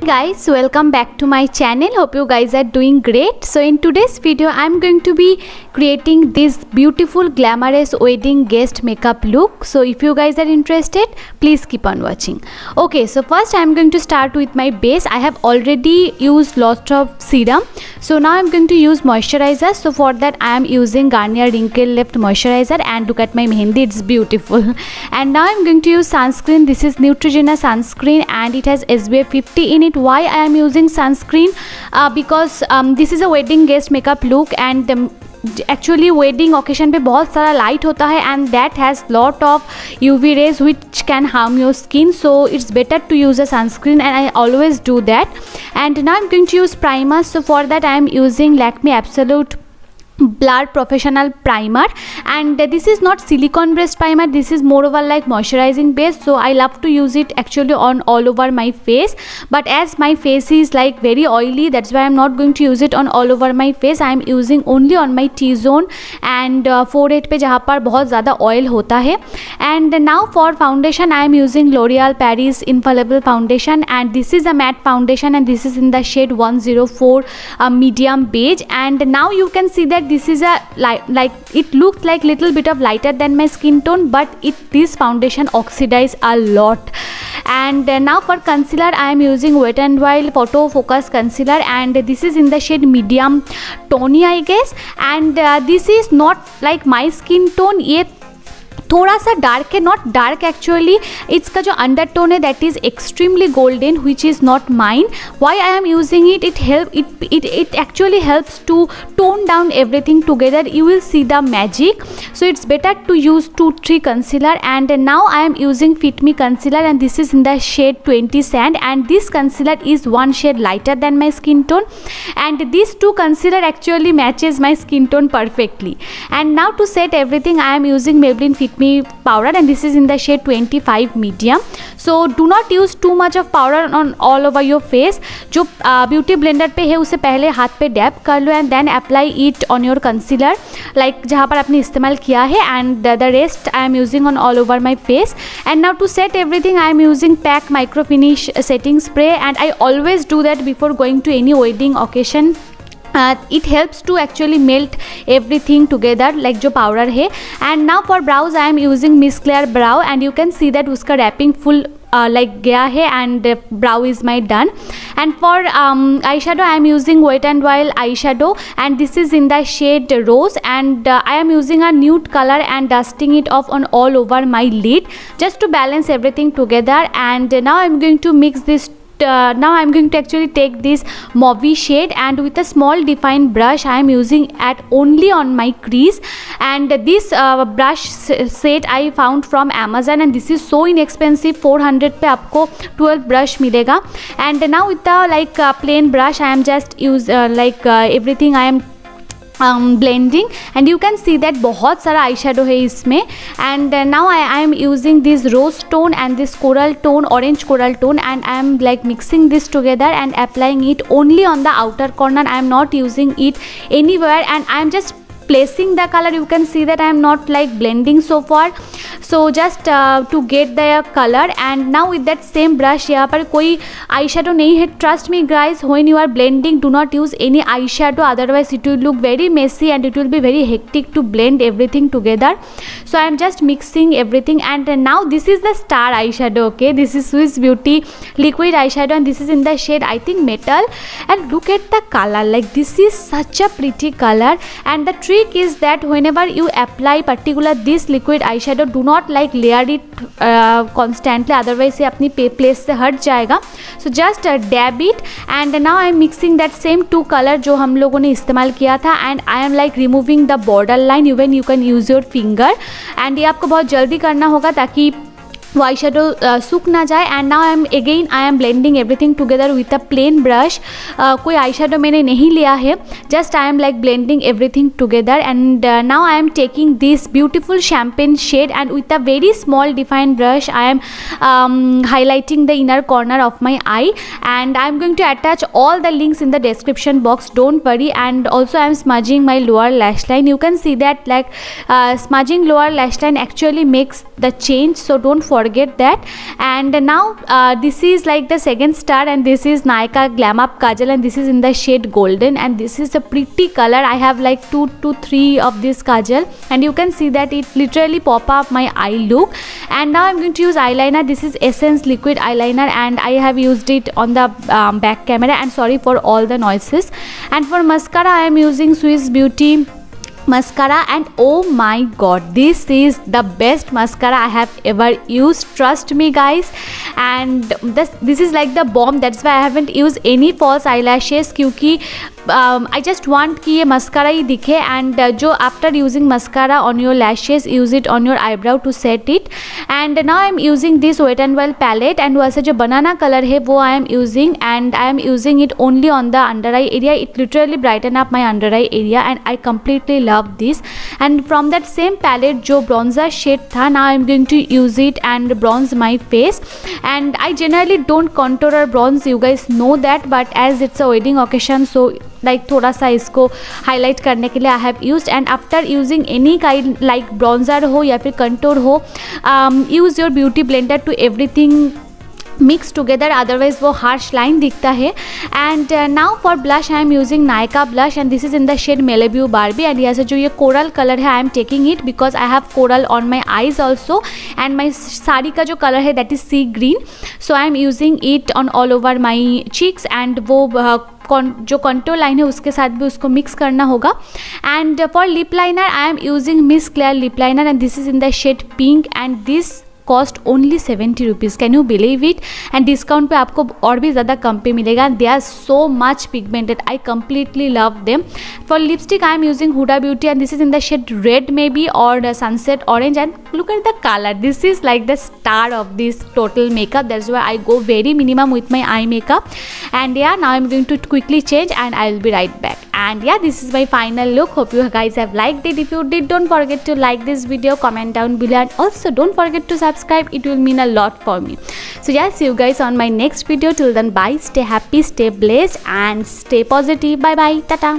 guys, welcome back to my channel. Hope you guys are doing great. So in today's video I'm going to be creating this beautiful glamorous wedding guest makeup look. So if you guys are interested, please keep on watching. Okay, so first I'm going to start with my base. I have already used lots of serum, so now I'm going to use moisturizer. So for that I am using Garnier Wrinkle Left moisturizer, and look at my mehendi, it's beautiful. And now I'm going to use sunscreen. This is Neutrogena sunscreen and it has SPF 50 in it. Why I am using sunscreen? Because this is a wedding guest makeup look, and actually wedding occasion पे बहुत सारा light होता है and that has lot of UV rays which can harm your skin, so it's better to use a sunscreen, and I always do that. And now I'm going to use primer. So for that I am using Lakme Absolute Blur Professional Primer, and this is not silicone based primer, this is more over like moisturizing base. So I love to use it actually on all over my face, but as my face is like very oily, that's why I'm not going to use it on all over my face. I'm using only on my T-zone and forehead पे जहाँ पर बहुत ज़्यादा oil होता है. And now for foundation I am using L'Oreal Paris Infallible Foundation, and this is a matte foundation and this is in the shade 104 medium beige. And now you can see that this is a like it looks like little bit of lighter than my skin tone, but this foundation oxidize a lot. And now for concealer I am using Wet n Wild Photo Focus Concealer, and this is in the shade medium tony I guess. And this is not like my skin tone, ये थोड़ा सा dark है, not dark actually. इसका जो undertone है that is extremely golden which is not mine. Why I am using it? It actually helps to tone down everything together. You will see the magic. So it's better to use 2-3 concealer. And now I am using Fit Me concealer, and this is in the shade 20 Sand, and this concealer is one shade lighter than my skin tone, and these two concealer actually matches my skin tone perfectly. And now to set everything I am using Maybelline Fit Me powder, and this is in the shade 25 medium. So do not use too much of powder on all over your face. जो beauty blender पे है उसे पहले हाथ पे dab कर लो and then apply it on your concealer like जहाँ पर आपने इस्तेमाल किया है, and the rest I am using on all over my face. And now to set everything I am using Pac micro finish setting spray, and I always do that before going to any wedding occasion. It helps to actually melt everything together like जो powder है. And now for brows I am using Miss Claire brow, and you can see that उसका wrapping full like गया है, and brow is my done. And for eyeshadow I am using Wet n Wild eyeshadow, and this is in the shade Rose, and I am using a nude color and dusting it off on all over my lid just to balance everything together. And now I am going to mix this. Now I am going to actually take this mauve shade, and with a small defined brush I am using at only on my crease. And this brush set I found from Amazon, and this is so inexpensive. 400 पे आपको 12 brush मिलेगा. And now with the like plain brush I am just use everything I am blending, and you can see that बहुत सारा eye shadow है इसमें. and now I am using this rose tone and this coral tone, orange coral tone, and I am like mixing this together and applying it only on the outer corner. I am not using it anywhere, and I am just placing the color. You can see that I am not like blending so far, so just to get the color. And now with that same brush, यहाँ पर कोई eye shadow नहीं है. trust me guys, when you are blending do not use any eye shadow, otherwise it will look very messy and it will be very hectic to blend everything together. So I am just mixing everything. And now this is the star eyeshadow. Okay, this is Swiss Beauty liquid eyeshadow, and this is in the shade I think Metal. And look at the color, like this is such a pretty color. And the trick is that whenever you apply particular this liquid eyeshadow, do not like layer it constantly, otherwise ये अपनी place से हट जाएगा. So just dab it. And now I am mixing that same 2 color जो हम लोगों ने इस्तेमाल किया था, and I am like removing the border line. Even you can use your finger, and ये आपको बहुत जल्दी करना होगा ताकि वो आई शेडो सूख ना जाए. And now I am blending everything together with a plain brush. कोई आई शेडो मैंने नहीं लिया है, just I am like blending everything together. And now I am taking this beautiful champagne shade, and with a very small defined brush I am highlighting the inner corner of my eye. And I am going to attach all the links in the description box, don't worry. And also I am smudging my lower lash line. You can see that like smudging lower lash line actually makes the change, so don't forget forget that. And now this is like the second star, and this is Nykaa Glam Up Kajal, and this is in the shade golden, and this is a pretty color. I have like 2 to 3 of this kajal, and you can see that it literally pop up my eye look. And now I'm going to use eyeliner. This is Essence liquid eyeliner, and I have used it on the back camera, and sorry for all the noises. And for mascara I am using Swiss Beauty mascara, and oh my god, this is the best mascara I have ever used, trust me guys. And this is like the bomb. That's why I haven't used any false eyelashes, क्योंकि I just want कि ये mascara ही दिखे. And जो after using mascara on your lashes, use it on your eyebrow to set it. And now I am using this Wet n Wild palette, and वैसे जो banana color है वो I am using, and I am using it only on the under eye area. It literally brighten up my under eye area, and I completely love this. And from that same palette जो bronzer shade था, now I am going to use it and bronze my face. And I generally don't contour or bronze, you guys know that, but as it's a wedding occasion, so like थोड़ा सा इसको highlight करने के लिए I have used. And after using any kind like bronzer हो या फिर contour हो, use your beauty blender to everything mix together, otherwise वो हार्श लाइन दिखता है. And now for blush I am using Nykaa blush, and this is in the shade Malibu Barbie. एंड यहाँ से जो ये कोरल कलर है I am taking it because I have coral on my eyes also, and my sari का जो colour है that is sea green, so I am using it on all over my cheeks. And वो जो contour line है उसके साथ भी उसको मिक्स करना होगा. And for lip liner I am using Miss Claire lip liner, and this is in the shade pink, and this cost only 70 rupees. Can you believe it? And discount पे आपको और भी ज़्यादा कम पे मिलेगा. They are so much pigmented, I completely love them. For lipstick I am using Huda Beauty, and this is in the shade red maybe और sunset orange. And look at the color, this is like the star of this total makeup. That's why I go very minimum with my eye makeup. And yeah, now I'm going to quickly change and I will be right back. And yeah, this is my final look. Hope you guys have liked it. If you did, don't forget to like this video, comment down below, and also don't forget to subscribe. It will mean a lot for me. So yeah, see you guys on my next video. Till then, bye, stay happy, stay blessed, and stay positive. Bye bye, tata.